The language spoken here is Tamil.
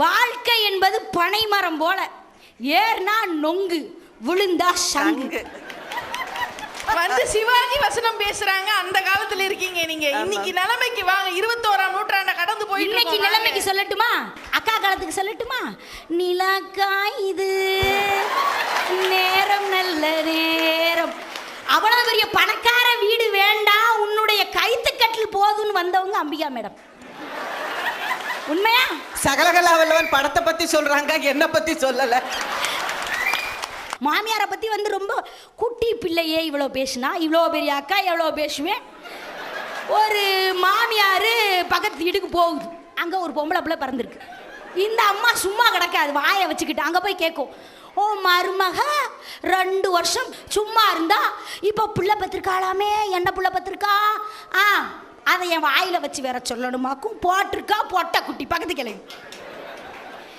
வாழ்க்கை என்பது பனைமரம் போல, ஏர்னா நொங்கு, விழுந்தா சங்கு. வந்து சிவாஜி வசனம் பேசுறாங்க. அந்த காலத்துல இருக்கீங்க நீங்க. இன்னைக்கு நிலைமைக்கு வாங்க. 21ஆம் நூற்றாண்ட கடந்து போய் இன்னைக்கு நிலைமைக்கு சொல்லட்டுமா? அக்கா காலத்துக்கு சொல்லட்டுமா? நிலாக்கா இது நேரம் நல்ல நேரம். அவ்வளவு பெரிய பணக்கார வீடு வேண்டாம், உன்னுடைய கைத்துக்கட்டில் போதுன்னு வந்தவங்க அம்பிகா மேடம். உண்மையா? சகலகலாவல்லவன் படத்தை பத்தி சொல்றாங்க, என்ன பத்தி சொல்லல. மாமியாரை பத்தி வந்து ரொம்ப குட்டி பிள்ளையே இவ்வளோ பேசுனா, இவ்வளோ பெரிய அக்கா எவ்வளோ பேசுவேன். ஒரு மாமியார் பக்கத்து வீட்டுக்கு போகுது, அங்கே ஒரு பொம்பளை பிள்ளை பிறந்திருக்கு. இந்த அம்மா சும்மா கிடக்காது, வாயை வச்சுக்கிட்டு அங்கே போய் கேட்கும், ஓ மருமக 2 வருஷம் சும்மா இருந்தா இப்போ பிள்ளை பத்திருக்காளாமே, என்ன பிள்ளை பத்திருக்கா? அதை என் வாயில் வச்சு வேற சொல்லணுமாக்கும். போட்டிருக்கா பொட்டை குட்டி பக்கத்து கிளம்பி.